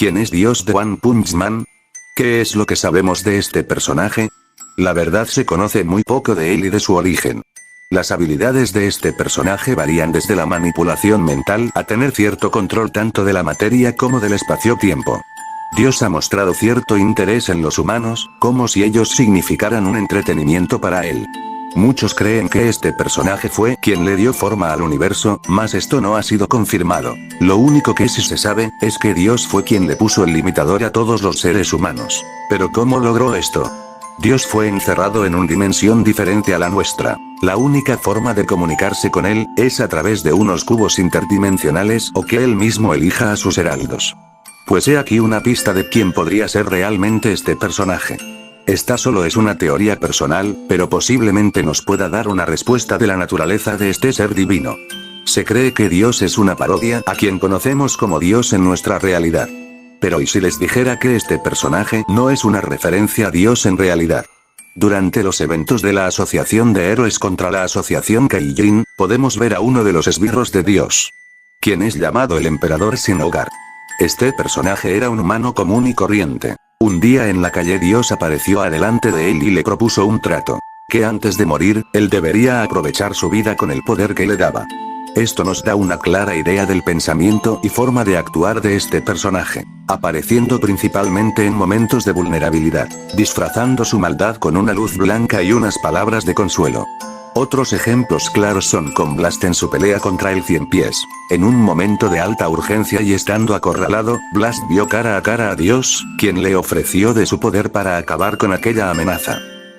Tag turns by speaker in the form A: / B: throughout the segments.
A: ¿Quién es Dios de One Punch Man? ¿Qué es lo que sabemos de este personaje? La verdad se conoce muy poco de él y de su origen. Las habilidades de este personaje varían desde la manipulación mental a tener cierto control tanto de la materia como del espacio-tiempo. Dios ha mostrado cierto interés en los humanos, como si ellos significaran un entretenimiento para él. Muchos creen que este personaje fue quien le dio forma al universo, mas esto no ha sido confirmado. Lo único que sí se sabe, es que Dios fue quien le puso el limitador a todos los seres humanos. Pero ¿cómo logró esto? Dios fue encerrado en una dimensión diferente a la nuestra. La única forma de comunicarse con él, es a través de unos cubos interdimensionales o que él mismo elija a sus heraldos. Pues he aquí una pista de quién podría ser realmente este personaje. Esta solo es una teoría personal, pero posiblemente nos pueda dar una respuesta de la naturaleza de este ser divino. Se cree que Dios es una parodia a quien conocemos como Dios en nuestra realidad. Pero ¿y si les dijera que este personaje no es una referencia a Dios en realidad? Durante los eventos de la Asociación de Héroes contra la Asociación Kaijin, podemos ver a uno de los esbirros de Dios, quien es llamado el Emperador Sin Hogar. Este personaje era un humano común y corriente. Un día en la calle Dios apareció adelante de él y le propuso un trato, que antes de morir, él debería aprovechar su vida con el poder que le daba. Esto nos da una clara idea del pensamiento y forma de actuar de este personaje, apareciendo principalmente en momentos de vulnerabilidad, disfrazando su maldad con una luz blanca y unas palabras de consuelo. Otros ejemplos claros son con Blast en su pelea contra el Cien Pies. En un momento de alta urgencia y estando acorralado, Blast vio cara a cara a Dios, quien le ofreció de su poder para acabar con aquella amenaza.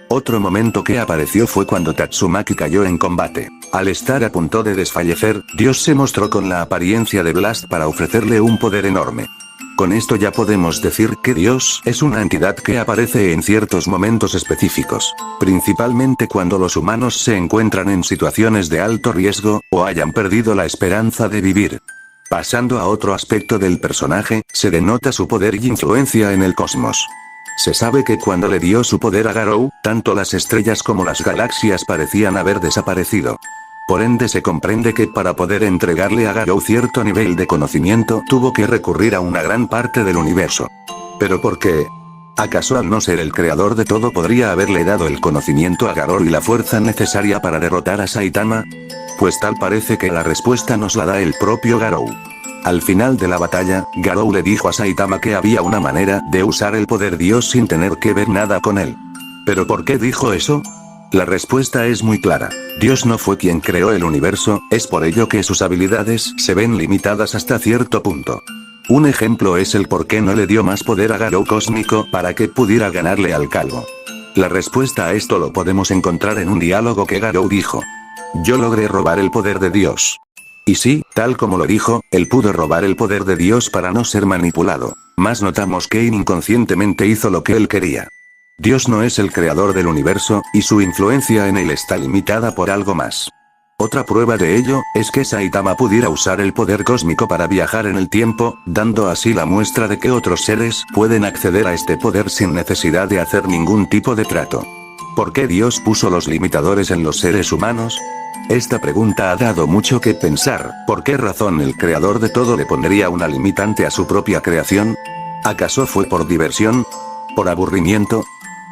A: Otro momento que apareció fue cuando Tatsumaki cayó en combate. Al estar a punto de desfallecer, Dios se mostró con la apariencia de Blast para ofrecerle un poder enorme. Con esto ya podemos decir que Dios es una entidad que aparece en ciertos momentos específicos, principalmente cuando los humanos se encuentran en situaciones de alto riesgo, o hayan perdido la esperanza de vivir. Pasando a otro aspecto del personaje, se denota su poder y influencia en el cosmos. Se sabe que cuando le dio su poder a Garou, tanto las estrellas como las galaxias parecían haber desaparecido. Por ende se comprende que para poder entregarle a Garou cierto nivel de conocimiento tuvo que recurrir a una gran parte del universo. ¿Pero por qué? ¿Acaso al no ser el creador de todo podría haberle dado el conocimiento a Garou y la fuerza necesaria para derrotar a Saitama? Pues tal parece que la respuesta nos la da el propio Garou. Al final de la batalla, Garou le dijo a Saitama que había una manera de usar el poder Dios sin tener que ver nada con él. ¿Pero por qué dijo eso? La respuesta es muy clara. Dios no fue quien creó el universo, es por ello que sus habilidades se ven limitadas hasta cierto punto. Un ejemplo es el por qué no le dio más poder a Garou cósmico para que pudiera ganarle al calvo. La respuesta a esto lo podemos encontrar en un diálogo que Garou dijo: yo logré robar el poder de Dios. Y sí, tal como lo dijo, él pudo robar el poder de Dios para no ser manipulado. Mas notamos que inconscientemente hizo lo que él quería. Dios no es el creador del universo, y su influencia en él está limitada por algo más. Otra prueba de ello, es que Saitama pudiera usar el poder cósmico para viajar en el tiempo, dando así la muestra de que otros seres pueden acceder a este poder sin necesidad de hacer ningún tipo de trato. ¿Por qué Dios puso los limitadores en los seres humanos? Esta pregunta ha dado mucho que pensar. ¿Por qué razón el creador de todo le pondría una limitante a su propia creación? ¿Acaso fue por diversión? ¿Por aburrimiento?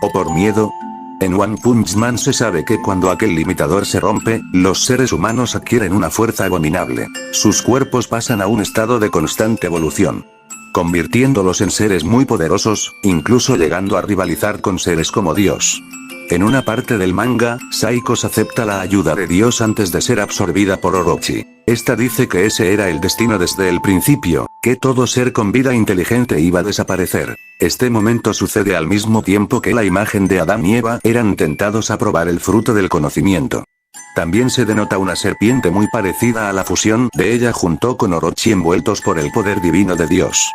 A: ¿O por miedo? En One Punch Man se sabe que cuando aquel limitador se rompe, los seres humanos adquieren una fuerza abominable. Sus cuerpos pasan a un estado de constante evolución, convirtiéndolos en seres muy poderosos, incluso llegando a rivalizar con seres como Dios. En una parte del manga, Saiko acepta la ayuda de Dios antes de ser absorbida por Orochi. Esta dice que ese era el destino desde el principio, que todo ser con vida inteligente iba a desaparecer. Este momento sucede al mismo tiempo que la imagen de Adán y Eva eran tentados a probar el fruto del conocimiento. También se denota una serpiente muy parecida a la fusión de ella junto con Orochi envueltos por el poder divino de Dios.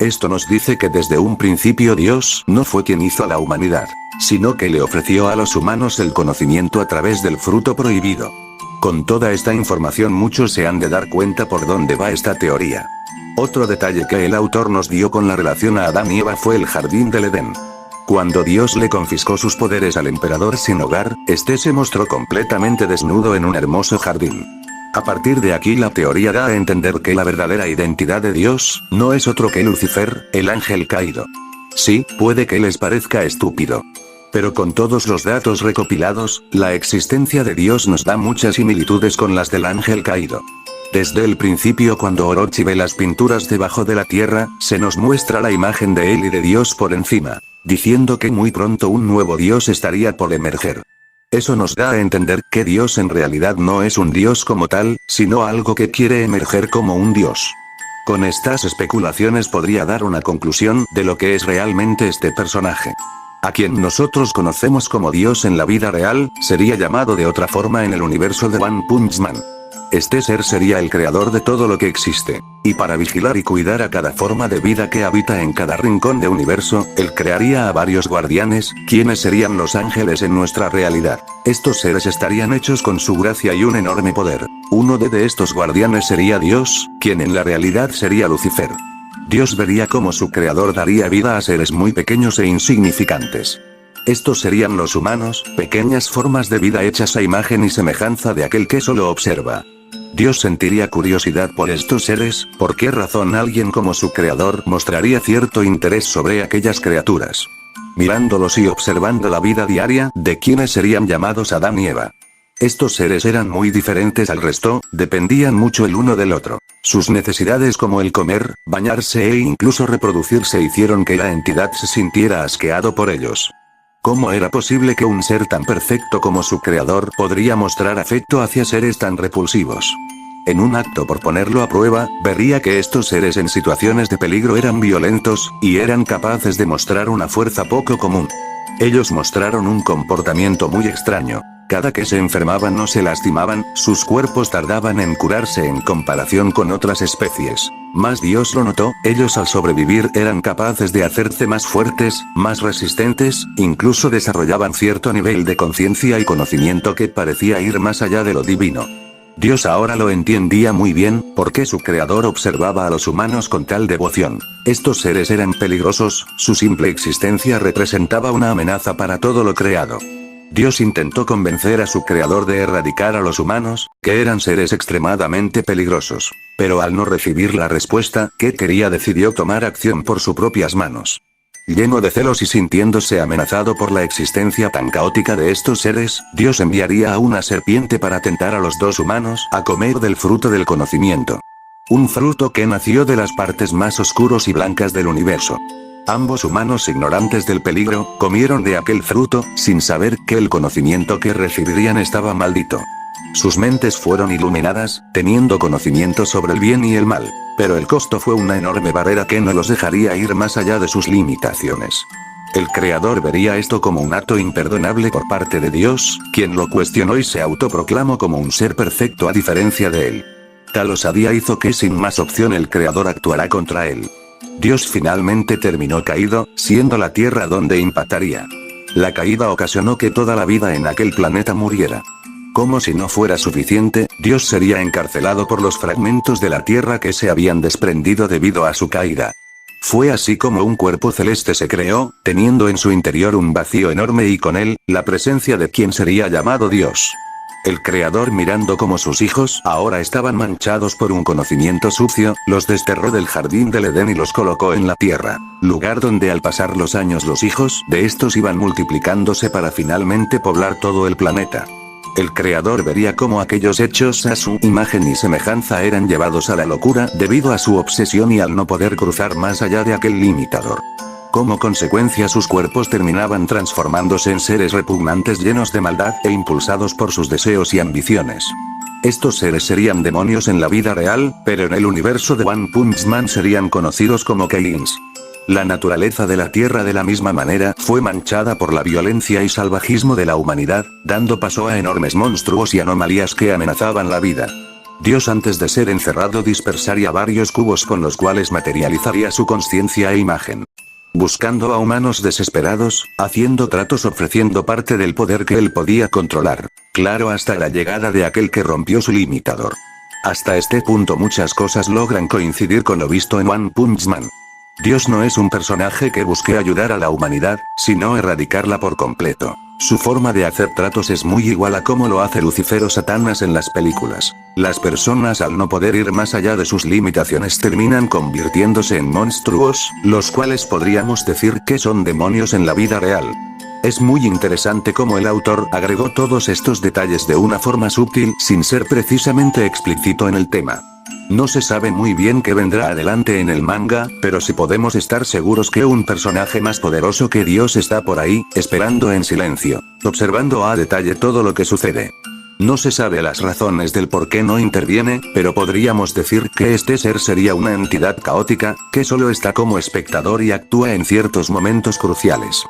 A: Esto nos dice que desde un principio Dios no fue quien hizo a la humanidad, sino que le ofreció a los humanos el conocimiento a través del fruto prohibido. Con toda esta información muchos se han de dar cuenta por dónde va esta teoría. Otro detalle que el autor nos dio con la relación a Adán y Eva fue el jardín del Edén. Cuando Dios le confiscó sus poderes al emperador Sin Hogar, este se mostró completamente desnudo en un hermoso jardín. A partir de aquí la teoría da a entender que la verdadera identidad de Dios, no es otro que Lucifer, el ángel caído. Sí, puede que les parezca estúpido. Pero con todos los datos recopilados, la existencia de Dios nos da muchas similitudes con las del ángel caído. Desde el principio, cuando Orochi ve las pinturas debajo de la tierra, se nos muestra la imagen de él y de Dios por encima, diciendo que muy pronto un nuevo Dios estaría por emerger. Eso nos da a entender que Dios en realidad no es un Dios como tal, sino algo que quiere emerger como un Dios. Con estas especulaciones podría dar una conclusión de lo que es realmente este personaje. A quien nosotros conocemos como Dios en la vida real, sería llamado de otra forma en el universo de One Punch Man. Este ser sería el creador de todo lo que existe. Y para vigilar y cuidar a cada forma de vida que habita en cada rincón de universo, él crearía a varios guardianes, quienes serían los ángeles en nuestra realidad. Estos seres estarían hechos con su gracia y un enorme poder. Uno de estos guardianes sería Dios, quien en la realidad sería Lucifer. Dios vería cómo su creador daría vida a seres muy pequeños e insignificantes. Estos serían los humanos, pequeñas formas de vida hechas a imagen y semejanza de aquel que solo observa. Dios sentiría curiosidad por estos seres, ¿por qué razón alguien como su creador mostraría cierto interés sobre aquellas criaturas? Mirándolos y observando la vida diaria de quienes serían llamados Adán y Eva. Estos seres eran muy diferentes al resto, dependían mucho el uno del otro. Sus necesidades como el comer, bañarse e incluso reproducirse hicieron que la entidad se sintiera asqueado por ellos. ¿Cómo era posible que un ser tan perfecto como su creador podría mostrar afecto hacia seres tan repulsivos? En un acto por ponerlo a prueba, vería que estos seres en situaciones de peligro eran violentos, y eran capaces de mostrar una fuerza poco común. Ellos mostraron un comportamiento muy extraño. Cada que se enfermaban o se lastimaban, sus cuerpos tardaban en curarse en comparación con otras especies. Mas Dios lo notó, ellos al sobrevivir eran capaces de hacerse más fuertes, más resistentes, incluso desarrollaban cierto nivel de conciencia y conocimiento que parecía ir más allá de lo divino. Dios ahora lo entendía muy bien, porque su creador observaba a los humanos con tal devoción. Estos seres eran peligrosos, su simple existencia representaba una amenaza para todo lo creado. Dios intentó convencer a su creador de erradicar a los humanos, que eran seres extremadamente peligrosos. Pero al no recibir la respuesta que quería decidió tomar acción por sus propias manos. Lleno de celos y sintiéndose amenazado por la existencia tan caótica de estos seres, Dios enviaría a una serpiente para tentar a los dos humanos a comer del fruto del conocimiento. Un fruto que nació de las partes más oscuros y blancas del universo. Ambos humanos ignorantes del peligro, comieron de aquel fruto, sin saber que el conocimiento que recibirían estaba maldito. Sus mentes fueron iluminadas, teniendo conocimiento sobre el bien y el mal. Pero el costo fue una enorme barrera que no los dejaría ir más allá de sus limitaciones. El creador vería esto como un acto imperdonable por parte de Dios, quien lo cuestionó y se autoproclamó como un ser perfecto a diferencia de él. Tal osadía hizo que sin más opción el creador actuara contra él. Dios finalmente terminó caído, siendo la tierra donde impactaría. La caída ocasionó que toda la vida en aquel planeta muriera. Como si no fuera suficiente, Dios sería encarcelado por los fragmentos de la tierra que se habían desprendido debido a su caída. Fue así como un cuerpo celeste se creó, teniendo en su interior un vacío enorme y con él, la presencia de quien sería llamado Dios. El creador, mirando cómo sus hijos ahora estaban manchados por un conocimiento sucio, los desterró del jardín del Edén y los colocó en la tierra, lugar donde al pasar los años los hijos de estos iban multiplicándose para finalmente poblar todo el planeta. El creador vería cómo aquellos hechos a su imagen y semejanza eran llevados a la locura debido a su obsesión y al no poder cruzar más allá de aquel limitador. Como consecuencia sus cuerpos terminaban transformándose en seres repugnantes llenos de maldad e impulsados por sus deseos y ambiciones. Estos seres serían demonios en la vida real, pero en el universo de One Punch Man serían conocidos como Kains. La naturaleza de la Tierra de la misma manera fue manchada por la violencia y salvajismo de la humanidad, dando paso a enormes monstruos y anomalías que amenazaban la vida. Dios antes de ser encerrado dispersaría varios cubos con los cuales materializaría su conciencia e imagen. Buscando a humanos desesperados, haciendo tratos ofreciendo parte del poder que él podía controlar. Claro, hasta la llegada de aquel que rompió su limitador. Hasta este punto muchas cosas logran coincidir con lo visto en One Punch Man. Dios no es un personaje que busque ayudar a la humanidad, sino erradicarla por completo. Su forma de hacer tratos es muy igual a cómo lo hace Lucifer o Satanás en las películas. Las personas al no poder ir más allá de sus limitaciones terminan convirtiéndose en monstruos, los cuales podríamos decir que son demonios en la vida real. Es muy interesante cómo el autor agregó todos estos detalles de una forma sutil sin ser precisamente explícito en el tema. No se sabe muy bien qué vendrá adelante en el manga, pero sí podemos estar seguros que un personaje más poderoso que Dios está por ahí, esperando en silencio, observando a detalle todo lo que sucede. No se sabe las razones del por qué no interviene, pero podríamos decir que este ser sería una entidad caótica, que solo está como espectador y actúa en ciertos momentos cruciales.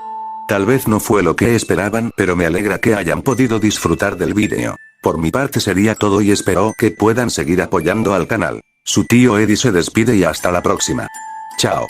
A: Tal vez no fue lo que esperaban, pero me alegra que hayan podido disfrutar del vídeo. Por mi parte sería todo y espero que puedan seguir apoyando al canal. Su tío Eddie se despide y hasta la próxima. Chao.